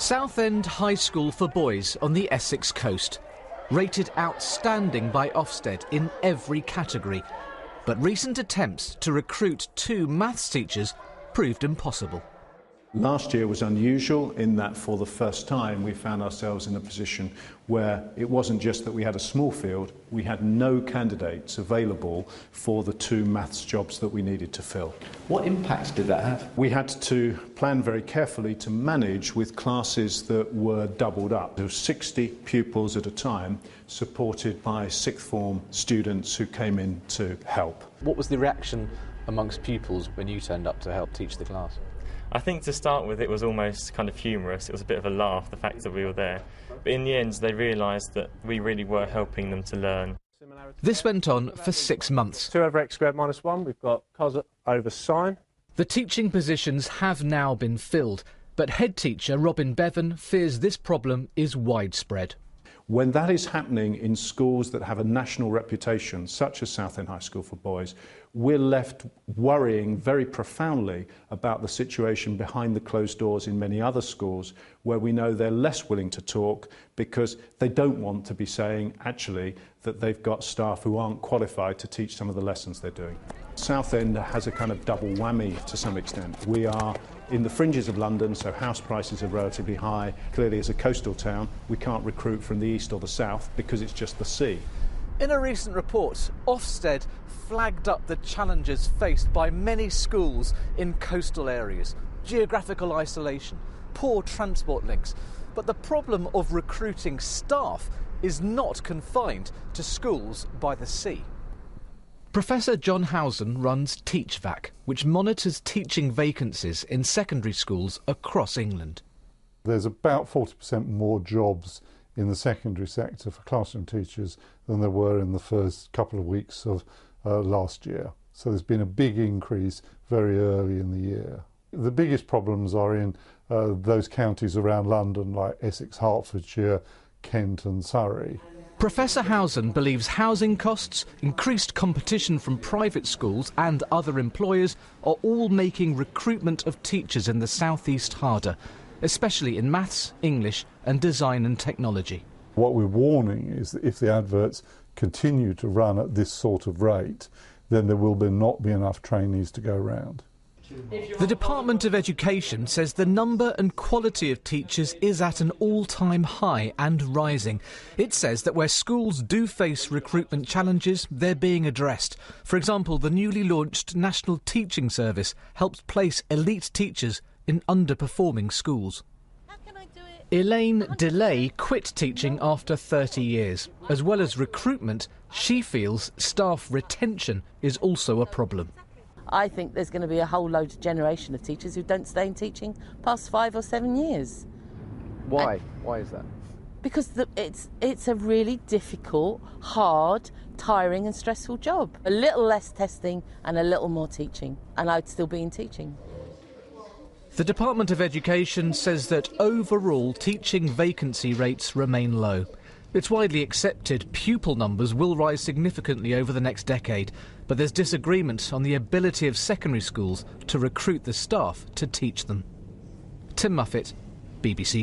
Southend High School for Boys on the Essex coast. Rated outstanding by Ofsted in every category. But recent attempts to recruit 2 maths teachers proved impossible. Last year was unusual in that for the first time we found ourselves in a position where it wasn't just that we had a small field, we had no candidates available for the 2 maths jobs that we needed to fill. What impact did that have? We had to plan very carefully to manage with classes that were doubled up. There were 60 pupils at a time, supported by sixth form students who came in to help. What was the reaction amongst pupils when you turned up to help teach the class? I think to start with it was almost kind of humorous. It was a bit of a laugh, the fact that we were there. But in the end they realised that we really were helping them to learn. This went on for 6 months. 2 over x squared minus 1, we've got cos over sine. The teaching positions have now been filled, but head teacher Robin Bevan fears this problem is widespread. When that is happening in schools that have a national reputation, such as Southend High School for Boys, we're left worrying very profoundly about the situation behind the closed doors in many other schools where we know they're less willing to talk because they don't want to be saying, actually, that they've got staff who aren't qualified to teach some of the lessons they're doing. Southend has a kind of double whammy to some extent. We are in the fringes of London, so house prices are relatively high. Clearly, as a coastal town, we can't recruit from the east or the south because it's just the sea. In a recent report, Ofsted flagged up the challenges faced by many schools in coastal areas. Geographical isolation, poor transport links. But the problem of recruiting staff is not confined to schools by the sea. Professor John Housen runs TeachVac, which monitors teaching vacancies in secondary schools across England. There's about 40% more jobs in the secondary sector for classroom teachers than there were in the first couple of weeks of last year. So there's been a big increase very early in the year. The biggest problems are in those counties around London like Essex, Hertfordshire, Kent and Surrey. Professor Housen believes housing costs, increased competition from private schools and other employers are all making recruitment of teachers in the southeast harder, especially in maths, English and design and technology. What we're warning is that if the adverts continue to run at this sort of rate, then there will not be enough trainees to go around. The Department of Education says the number and quality of teachers is at an all-time high and rising. It says that where schools do face recruitment challenges, they're being addressed. For example, the newly launched National Teaching Service helps place elite teachers in underperforming schools. Elaine DeLay quit teaching after 30 years. As well as recruitment, she feels staff retention is also a problem. I think there's going to be a whole load of generation of teachers who don't stay in teaching past 5 or 7 years. Why? Why is that? Because it's a really difficult, hard, tiring and stressful job. A little less testing and a little more teaching, and I'd still be in teaching. The Department of Education says that overall teaching vacancy rates remain low. It's widely accepted pupil numbers will rise significantly over the next decade, but there's disagreement on the ability of secondary schools to recruit the staff to teach them. Tim Muffet, BBC News.